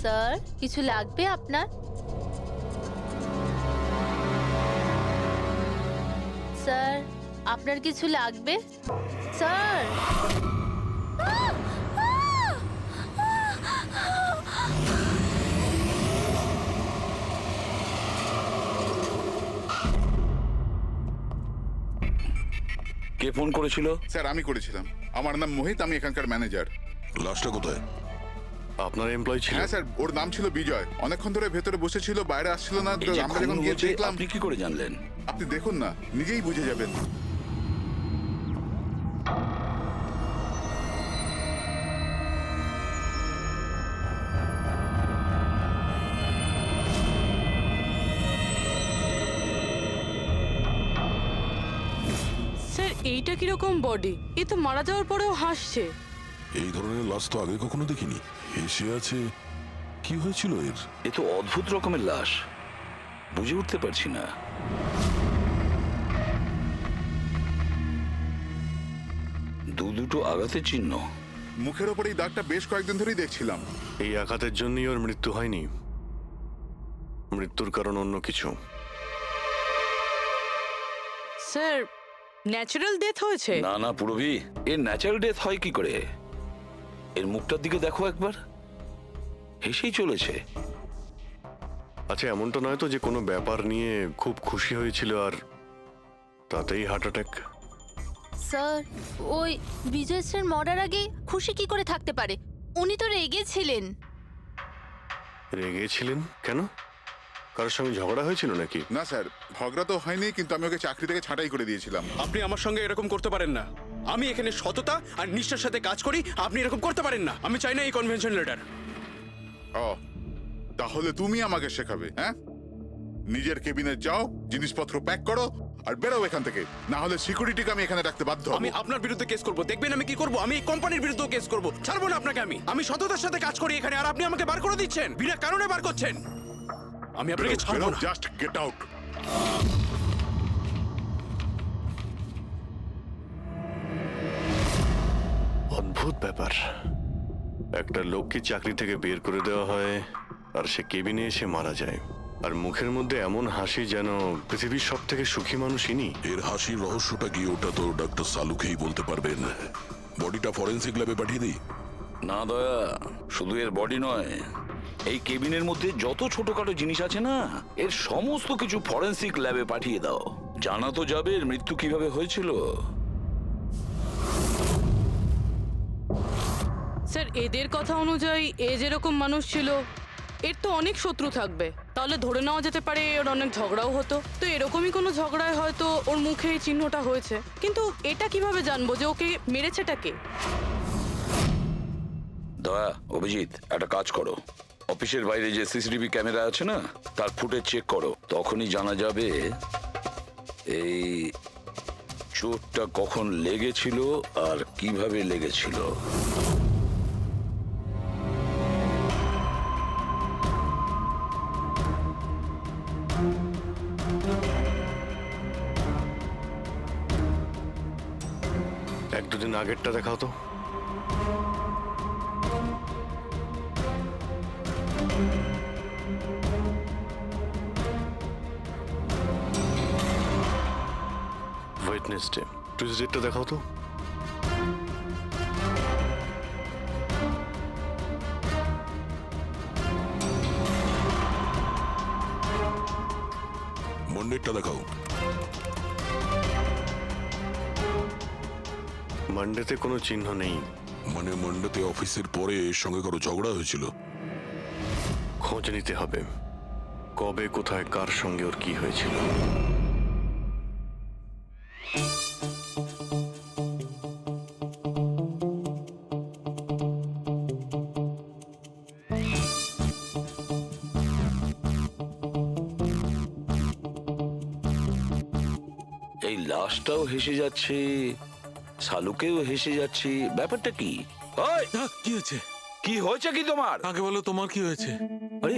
Sir, কিছু লাগবে আপনার? স্যার, আপনার কিছু লাগবে? স্যার, কে ফোন করেছিল? স্যার আমি করেছিলাম। আমার নাম মোহিত, আমি এখানকার ম্যানেজার। লাশটা কোথায়? আপনার এমপ্লয়ি ছিল? হ্যাঁ স্যার, ওর নাম ছিল বিজয়। অনেকক্ষণ ধরে ভেতরে বসেছিল, বাইরে আসছিল না। তো এই যে আমরা খুন যখন গিয়ে হয়েছে, দেখলাম। আপনি কি করে জানলেন? আপনি দেখুন না, নিজেই বুঝে যাবেন। স্যার, এইটা কিরকম বডি? এ তো মারা যাওয়ার পরেও হাসছে। এই ধরনের লাশ তো আগে কখনো দেখিনি। হেসে আছে, কি হয়েছিল এর? এ তো অদ্ভুত রকমের লাশ, বুঝে উঠতে পারছি না। দুটো আঘাতের চিহ্ন। মুখের ওপর এই দাগটা বেশ কয়েকদিন ধরেই দেখছিলাম। এই আঘাতের জন্যই ওর মৃত্যু হয়নি। মৃত্যুর কারণ অন্য কিছু। স্যার, ন্যাচারাল ডেথ হয়েছে? না না পুরবি, এর ন্যাচারাল ডেথ হয় কি করে? এর মুখটার দিকে দেখো একবার, হেসেই চলেছে। আচ্ছা, এমনটা নয় তো যে কোনো ব্যাপার নিয়ে খুব খুশি হয়েছিল আর তাতেই হার্ট অ্যাটাক? স্যার, ওই বিজয় স্যার মরার আগে খুশি কি করে থাকতে পারে? উনি তো রেগেছিলেন। রেগেছিলেন কেন? কারোর সঙ্গে ঝগড়া হয়েছিল নাকি? না স্যার, ঝগড়া তো হয়নি, কিন্তু আমি ওকে চাকরি থেকে ছাঁটাই করে দিয়েছিলাম। আপনি আমার সঙ্গে এরকম করতে পারেন না। আমি এখানে সততা আর নিষ্ঠার সাথে কাজ করি, আপনি এরকম করতে পারেন না। আমি চাই না এই কনভেনশন লেটার। ও, তাহলে তুমি আমাকে শেখাবে? হ্যাঁ, নিজের কেবিনে যাও, জিনিসপত্র প্যাক করো আর বেরো এখান থেকে। না হলে সিকিউরিটিকে আমি এখানে রাখতে বাধ্য হব। আমি আপনার বিরুদ্ধে কেস করব, দেখবেন আমি কি করব। আমি এই কোম্পানির বিরুদ্ধে কেস করব। ছাড়বো না আপনাকে। আমি সততার সাথে কাজ করি এখানে, আর আপনি আমাকে বার করে দিচ্ছেন, বিনা কারণে বার করছেন। আমি আপনাকে ছাড়বো না। Just get out. অদ্ভুত ব্যাপার, একটা লোককে চাকরি থেকে বের করে দেওয়া হয় আর সে কেবিনে এসে মারা যায়, আর মুখের মধ্যে এমন হাসি যেন পৃথিবীর সব থেকে সুখী মানুষ ইনি। এর হাসির রহস্যটা কি, ওটা তো ডাক্তার সালুকেই বলতে পারবেন। বডিটা ফরেন্সিক ল্যাবে পাঠিয়ে দিই? না দয়া, শুধু এর বডি নয়, এই কেবিনের মধ্যে যত ছোটখাটো জিনিস আছে না, এর সমস্ত কিছু ফরেন্সিক ল্যাবে পাঠিয়ে দাও। জানা তো যাবে এর মৃত্যু কিভাবে হয়েছিল। স্যার, এদের কথা অনুযায়ী এ যেরকম মানুষ ছিল, এর তো অনেক শত্রু থাকবে। তাহলে ধরে নেওয়া যেতে পারে ওর অনেক ঝগড়াও হতো। তো এরকমই কোনো ঝগড়ায় হয়তো ওর মুখে এই চিহ্নটা হয়েছে। কিন্তু এটা কিভাবে জানবো যে ওকে মেরেছেটা কে? দয়া, অভিজিৎ, একটা কাজ করো, অফিসের বাইরে যে সিসিটিভি ক্যামেরা আছে না, তার ফুটেজ চেক করো। তখনই জানা যাবে এই চোটটা কখন লেগেছিল আর কিভাবে লেগেছিল। এক দুদিন আগেরটা দেখাও তো। ওয়েডনেসডে, টিউসডেটা দেখাও তো। মন্ডেরটা দেখাও। মানডেতে কোনো চিহ্ন নেই। মানে মন্ডেতে অফিসের পরে এর সঙ্গে কারো ঝগড়া হয়েছিল? খোঁজ নিতে হবে, কবে কোথায় কার সঙ্গে ওর কি হয়েছিল। এই লাশটাও হেসে যাচ্ছে, শালুকেও হেসে যাচ্ছে, ব্যাপারটা কি? ওই, কি হয়েছে? কি হয়েছে কি তোমার? আগে বলো, তোমার কি হয়েছে? আরে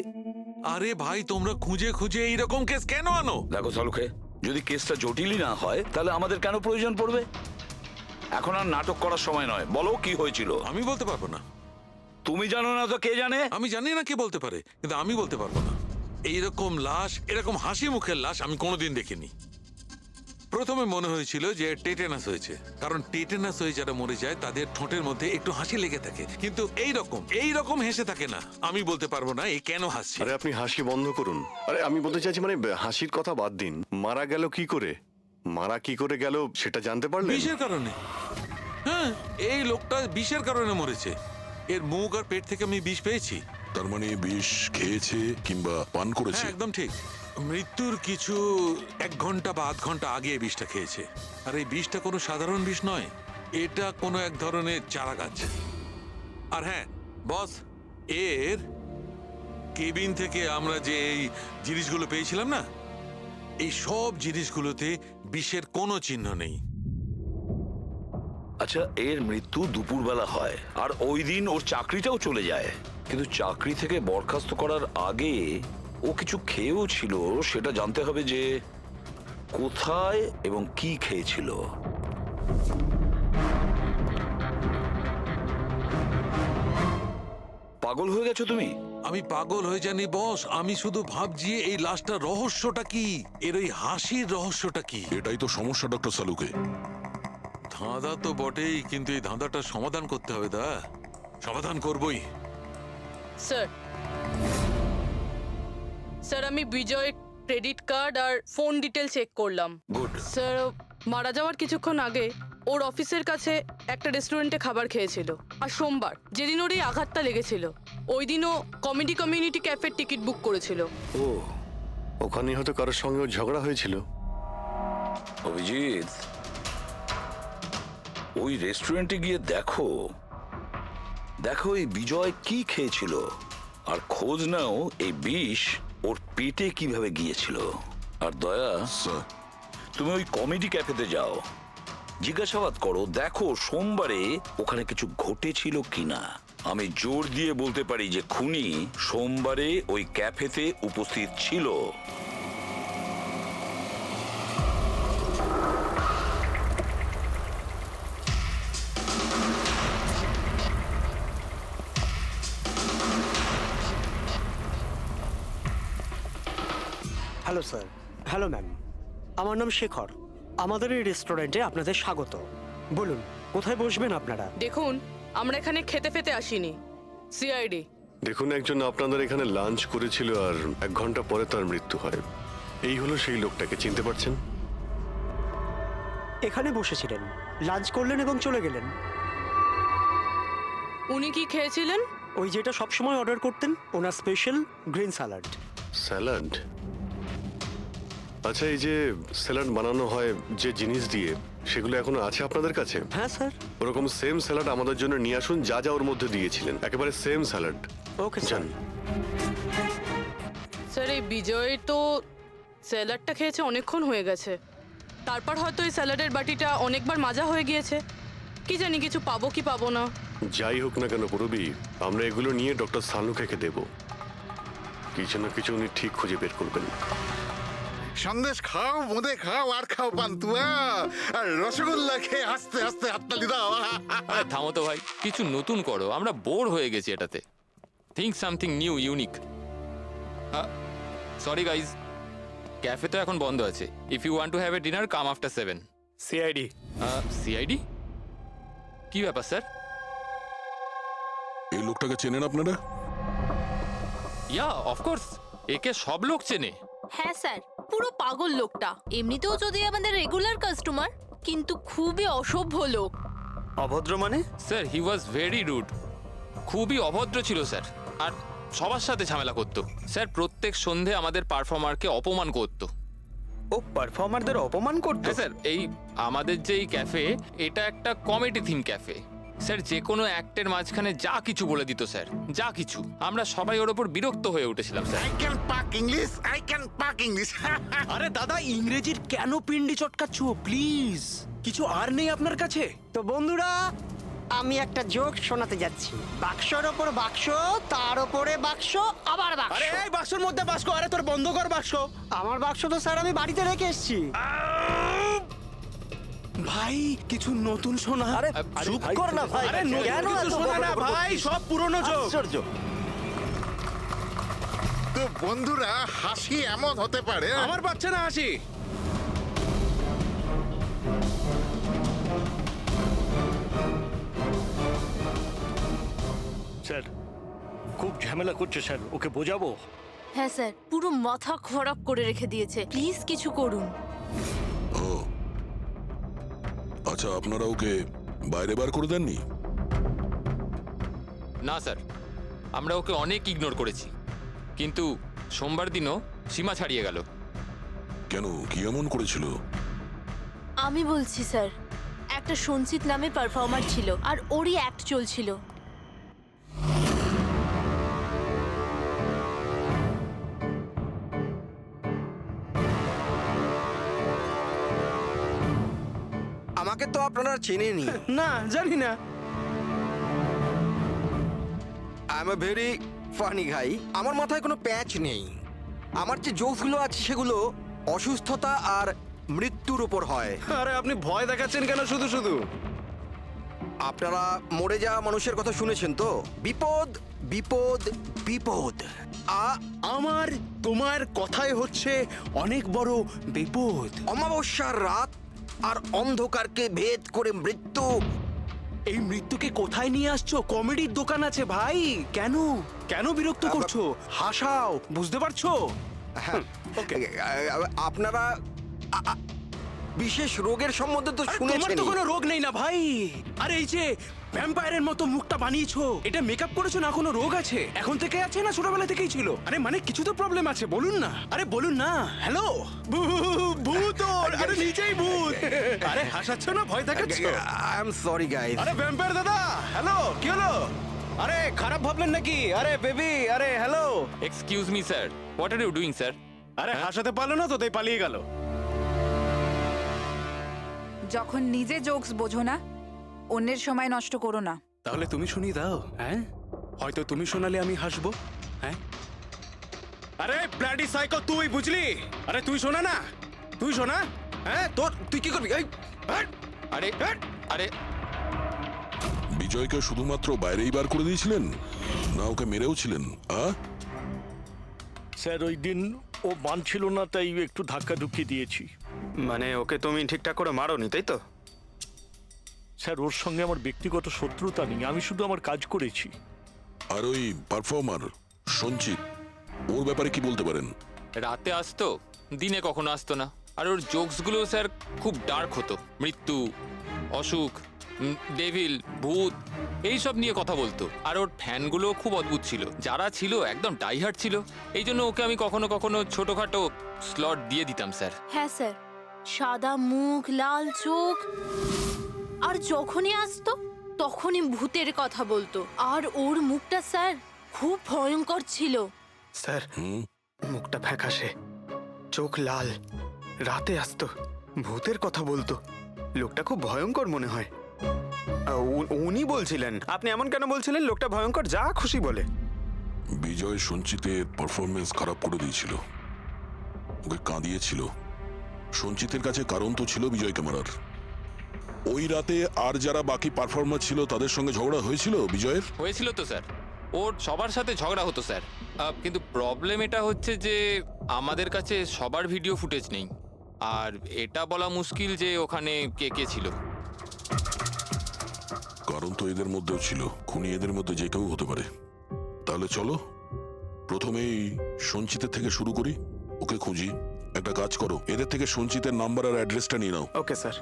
আরে ভাই, তোমরা খুঁজে খুঁজে এইরকম কেস কেন আনো? দেখো শালুকে, যদি কেসটা জটিলই না হয় তাহলে আমাদের কেন প্রয়োজন পড়বে? এখন আর নাটক করার সময় নয়, বলো কি হয়েছিল। আমি বলতে পারবো না। তুমি জানো না তো কে জানে? আমি জানি না কে বলতে পারে, কিন্তু আমি বলতে পারবো না। এইরকম লাশ, এরকম হাসি মুখের লাশ আমি কোনোদিন দেখিনি। প্রথমে মনে হয়েছিল যে টেটেনাস হয়েছে, কারণ টেটেনাস হয়ে যারা মরে যায় তাদের ঠোঁটের মধ্যে একটু হাসি লেগে থাকে, কিন্তু এইরকম হেসে থাকে না। আমি বলতে পারবো না এ কেন হাসছে। আরে আপনি হাসি বন্ধ করুন। আরে আমি বলতে চাইছি মানে হাসির কথা বাদ দিন, মারা গেল কি করে, মারা কি করে গেল সেটা জানতে পারলেন? বিষের কারণে। হ্যাঁ, এই লোকটা বিষের কারণে মরেছে। এর মুখ আর পেট থেকে আমি বিষ পেয়েছি। তার মানে বিষ খেয়েছে কিংবা পান করেছে? হ্যাঁ, একদম ঠিক। মৃত্যুর কিছু 1 ঘন্টা বা আধ ঘন্টা আগে এই বিষটা খেয়েছে। আর এই বিষটা কোনো সাধারণ বিষ নয়, এটা কোনো এক ধরনের চারা গাছ। আর হ্যাঁ বস, এর কেবিন থেকে আমরা যে এই জিনিসগুলো পেয়েছিলাম না, এই সব জিনিসগুলোতে বিষের কোনো চিহ্ন নেই। আচ্ছা, এর মৃত্যু দুপুরবেলা হয় আর ওই দিন ওর চাকরিটাও চলে যায়, কিন্তু চাকরি থেকে বরখাস্ত করার আগে ও কিছু খেয়েও ছিল। সেটা জানতে হবে যে কোথায় এবং কি খেয়েছিল। পাগল হয়ে গেছো তুমি? আমি পাগল হয়ে জানি বস, আমি শুধু ভাবছি এই লাশটার রহস্যটা কি, এর ওই হাসির রহস্যটা কি। এটাই তো সমস্যা ডক্টর সালুকে। ধাঁধা তো বটেই, কিন্তু এই ধাঁধাটার সমাধান করতে হবে। সমাধান করবই। স্যার, স্যার আমি বিজয়ের ক্রেডিট কার্ড আর ফোন ডিটেল চেক করলাম। গুড। স্যার, মারা যাওয়ার কিছুক্ষণ আগে ওর অফিসের কাছে একটা রেস্টুরেন্টে খাবার খেয়েছিল। আর সোমবার, যেদিন ওর এই আঘাতটা লেগেছিল, ওই দিনও কমিউনিটি ক্যাফের টিকিট বুক করেছিল। ও, ওখানে হয়তো কারোর সঙ্গে ওর ঝগড়া হয়েছিল। অভিজিৎ, ওই রেস্টুরেন্টে গিয়ে দেখো এই বিজয় কি খেয়েছিল, আর খোঁজ নাও এই বিষ ওর পেটে কিভাবে গিয়েছিল। আর দয়া, স্যার, তুমি ওই কমেডি ক্যাফেতে যাও, জিজ্ঞাসাবাদ করো, দেখো সোমবারে ওখানে কিছু ঘটেছিল কিনা। আমি জোর দিয়ে বলতে পারি যে খুনি সোমবারে ওই ক্যাফেতে উপস্থিত ছিল। Hello sir. হ্যালো ম্যাম, আমার নাম শেখর। আমাদের এই রেস্টুরেন্টে আপনাদের স্বাগত। বলুন, কোথায় বসবেন আপনারা? দেখুন, আমরা এখানে খেতে ফেতে আসিনি, সিআইডি। দেখুন, একজন আপনাদের এখানে লাঞ্চ করেছিল আর 1 ঘন্টা পরে তার মৃত্যু হয়। এই হলো সেই লোকটাকে, চিনতে পারছেন? এখানে বসেছিলেন, লাঞ্চ করলেন এবং চলে গেলেন। উনি কি খেয়েছিলেন? ওই যেটা সবসময় অর্ডার করতেন, ওনার স্পেশাল গ্রিন স্যালাড। স্যালাড? আচ্ছা, এই যে স্যালাড বানানো হয় যে জিনিস দিয়ে, সেগুলো এখনো আছে আপনাদের কাছে? হ্যাঁ স্যার। ওরকম সেম স্যালাড আমাদের জন্য নিয়ে আসুন, যা যা ওর মধ্যে দিয়েছিলেন, একেবারে same salad. Okay sir. Sir, এই বিজয় তো স্যালাডটা খেয়েছে অনেকক্ষণ হয়ে গেছে। তারপর হয়তো এই স্যালাডের বাটিটা অনেকবার মাজা হয়ে গিয়েছে। কি জানি কিছু পাবো কি পাবো না। যাই হোক না কেন পুরবি, আমরা এগুলো নিয়ে ডক্টর সালুকে দেব। কিছু না কিছু উনি ঠিক খুঁজে বের করবেন। সন্দেশ খাও, বোঁদে খাও, আর খাও পান্তুয়া, আর রসগোল্লা খেয়ে হাসতে হাসতে হাততালি দাও। আরে থামো তো ভাই, কিছু নতুন করো, আমরা বোর হয়ে গেছি এটাতে। Think something new, unique. Sorry guys, cafe তো এখন বন্ধ আছে। If you want to have a dinner, come after 7। CID. CID? কি ব্যাপার স্যার? এই লোকটাকে চেনেন আপনারা? ইয়া, অফকোর্স, একে সব লোক চেনে। হ্যাঁ স্যার, পুরো পাগল লোকটা। এমনিতেও যদি আমাদের রেগুলার কাস্টমার, কিন্তু খুবই অসভ্য লোক। অভদ্র মানে? Sir, he was very rude. খুবই অভদ্র ছিল স্যার, আর সবার সাথে ঝামেলা করতো। স্যার, প্রত্যেক সন্ধে আমাদের পারফর্মারকে অপমান করতো। ও পারফর্মারদের অপমান করতে? হ্যাঁ স্যার, এই আমাদের যে এই ক্যাফে, এটা একটা কমেডি থিম ক্যাফে। স্যার, যে কোনো অ্যাক্টের মাঝখানে যা কিছু বলে দিত স্যার, যা কিছু। আমরা সবাই ওর ওপর বিরক্ত হয়ে উঠেছিলাম স্যার। আই ক্যান পাক ইংলিশ, আই ক্যান পাক ইংলিশ। আরে দাদা, ইংরেজির কেন পিন্ডি চটকাচ্ছ? প্লিজ, কিছু আর নেই আপনার কাছে? তো বন্ধুরা, আমি একটা জোক শোনাতে যাচ্ছি। বাক্সর ওপর বাক্স, তার ওপরে বাক্স, আবার বাক্স। আরে এই বাক্সের মধ্যে বাক্স, আরে তোর বন্ধ কর বাক্স। আমার বাক্স তো স্যার আমি বাড়িতে রেখে এসেছি। ভাই কিছু নতুন শোনা। আরে চুপ কর না ভাই, আরে নতুন কেন কিছু এত শোনা না বকবক ভাই, করছিস? সব পুরনো যোগ। আশ্চর্য। তো বন্ধুরা, হাসি এমন হতে পারে। আমার পাচ্ছে না হাসি। স্যার খুব ঝামেলা করছে স্যার, ওকে বোঝাবো? হ্যাঁ স্যার, পুরো মাথা খারাপ করে রেখে দিয়েছে। প্লিজ কিছু করুন। ও আচ্ছা, আপনারা ওকে বাইরে বার করে দেননি? না স্যার, আমরা ওকে অনেক ইগনোর করেছি, কিন্তু সোমবার দিনও সীমা ছাড়িয়ে গেল। কেন, কি এমন করেছিল? আমি বলছি স্যার, একটা সঞ্চিত নামে পারফর্মার ছিল, আর ওরই অ্যাক্ট চলছিল। আমাকে তো আপনারা চেনেনি। না, জানি না। I am a very funny guy. আমার মাথায় কোনো প্যাচ নেই। আমার যে জোকসগুলো আছে সেগুলো অসুস্থতা আর মৃত্যুর উপর হয়। আরে আপনি ভয় দেখাচ্ছেন কেন শুধু শুধু? আপনারা মরে যাওয়া মানুষের কথা শুনেছেন তো? বিপদ বিপদ বিপদ। আমার তোমার কথাই হচ্ছে অনেক বড় বিপদ। অমাবস্যার রাত আর অন্ধকারকে ভেদ করে মৃত্যু। এই মৃত্যুকে কোথায় নিয়ে আসছো? কমেডির দোকান আছে ভাই। কেন কেন বিরক্ত করছো? হাসাও, বুঝতে পারছো? ওকে, আপনারা বিশেষ রোগের সম্বন্ধে তো তোমার শুনেছেন। তো কোনো রোগ নেই না ভাই। আরে এই যে ভ্যাম্পায়ারের মতো মুখটা বানিয়েছো, এটা মেকআপ করেছো না? কোনো রোগ আছে? এখন থেকে আছে না ছোটবেলা থেকেই ছিল? আরে মানে কিছু তো প্রবলেম আছে, বলুন না। আরে বলুন না। হ্যালো, ভূত! আরে নিজেই ভূত। আরে হাসাচ্ছ না, ভয় দেখাচ্ছ? I am sorry guys. আরে ভ্যাম্পায়ার দাদা, হ্যালো, কি হলো? আরে খারাপ ভাবলেন নাকি? আরে বেবি, আরে hello. Excuse me sir, what are you doing sir? আরে হাসাতে পারলো না তো, তাই পালিয়ে গেল। যখন নিজে জোকস বোঝো না, অন্যের সময় নষ্ট করো না। তাহলে তুমি শুনিয়ে দাও। হ্যাঁ, হয়তো তুমি শোনালে আমি হাসবো। হ্যাঁ, আরে ব্লাডি সাইকো, তুই বুঝলি? আরে তুই শোনা না, তুই শোনা। হ্যাঁ, তুই কি করবি? আরে আরে বিজয়কে শুধুমাত্র বাইরেই বার করে দিয়েছিলেন, না ওকে মেরেও ছিলেন? স্যার ওই দিন ও মানছিল না, তাই একটু ধাক্কা ধুক্কি দিয়েছি। মানে ওকে তুমি ঠিকঠাক করে মারোনি, তাই তো? স্যার ওর সঙ্গে আমার ব্যক্তিগত শত্রুতা নেই, আমি শুধু আমার কাজ করেছি। আর ওই পারফর্মার সঞ্চিত, ওর ব্যাপারে কি বলতে পারেন? রাতে আসতো, দিনে কখনো আসতো না। আর ওর জোকসগুলো স্যার খুব ডার্ক হতো। মৃত্যু, অসুখ, ডেভিল, ভূত, এইসব নিয়ে কথা বলতো। আর ওর ফ্যানগুলো খুব অদ্ভুত ছিল, যারা ছিল একদম ডাইহার্ট ছিল। এই জন্য ওকে আমি কখনো কখনো ছোটখাটো স্লট দিয়ে দিতাম স্যার। হ্যাঁ স্যার, সাদা মুখ, লাল চোখ, আর যখনই আসতো তখনই ভূতের কথা বলতো। আর ওর মুখটা স্যার খুব ভয়ঙ্কর ছিল। স্যার মুখটা ফ্যাকাশে, চোখ লাল, রাতে আসতো, ভূতের কথা বলতো। লোকটা খুব ভয়ঙ্কর মনে হয়। উনি বলছিলেন, আপনি এমন কেন বলছিলেন? লোকটা ভয়ঙ্কর, যা খুশি বলে। বিজয় সঞ্চিতের পারফরমেন্স খারাপ করে দিয়েছিল, ওকে কাঁদিয়েছিল। সঞ্চিতের কাছে কারণ তো ছিল বিজয়কে মারার। ওই রাতে আর যারা বাকি পারফর্মার ছিল তাদের সঙ্গে ঝগড়া হয়েছিল বিজয়ের? হয়েছিল তো স্যার, ওর সবার সাথে ঝগড়া হতো স্যার। কিন্তু প্রবলেম এটা হচ্ছে যে আমাদের কাছে সবার ভিডিও ফুটেজ নেই, আর এটা বলা মুশকিল যে ওখানে কে কে ছিল। কারণ তো এদের মধ্যেও ছিল, খুনি এদের মধ্যে যে কেউ হতে পারে। তাহলে চলো প্রথমেই সঞ্চিতের থেকে শুরু করি, ওকে খুঁজি। একটা কাজ করো, এদের থেকে সঞ্চিতের নাম্বার আর অ্যাড্রেসটা নিয়ে নাও। Okay sir.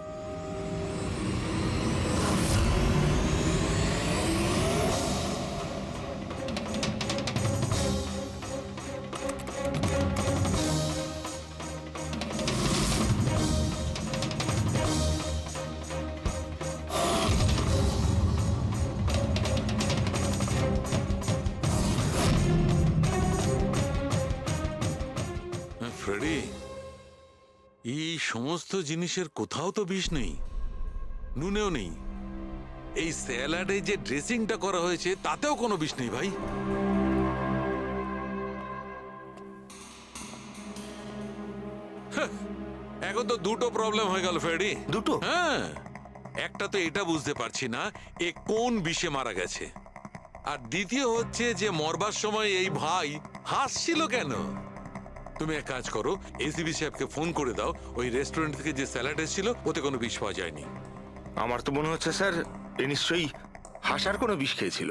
ফ্রেডি, এই সমস্ত জিনিসের কোথাও তো বিষ নেই, নুনেও নেই। এই স্যালাডে যে ড্রেসিংটা করা হয়েছে তাতেও কোনো বিষ নেই ভাই। এখন এখন তো দুটো প্রবলেম হয়ে গেল ফ্রেডি। দুটো? হ্যাঁ, একটা তো এটা বুঝতে পারছি না এ কোন বিষে মারা গেছে, আর দ্বিতীয় হচ্ছে যে মরবার সময় এই ভাই হাসছিল কেন। তুমি এক কাজ করো, এসিবি সাহেবকে ফোন করে দাও, ওই রেস্টুরেন্ট থেকে যে স্যালাড এসেছিল ওতে কোনো বিষ পাওয়া যায়নি। আমার তো মনে হচ্ছে স্যার এ নিশ্চয়ই হাসার কোনো বিষ খেয়েছিল।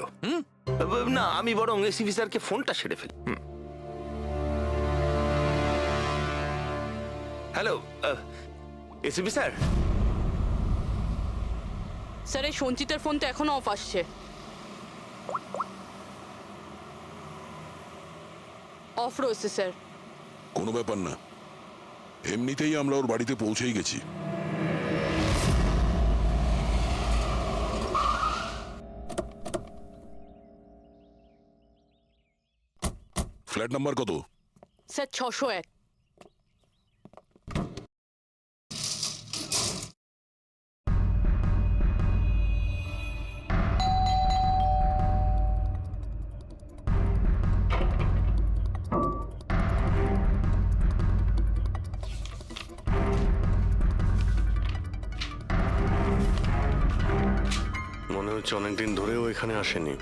না, আমি বরং এসিপি স্যারকে ফোনটা সেরে ফেলি। Hello ACP sir. স্যার এই সঞ্চিতের ফোন তো এখনো অফ আসছে। অফ রয়েছে স্যার। কোনো ব্যাপার না, এমনিতেই আমরা ওর বাড়িতে পৌঁছেই গেছি। ফ্ল্যাট নাম্বার কত? স্যার 601। মনে হচ্ছে অনেকদিন ধরেও এখানে আসেনি।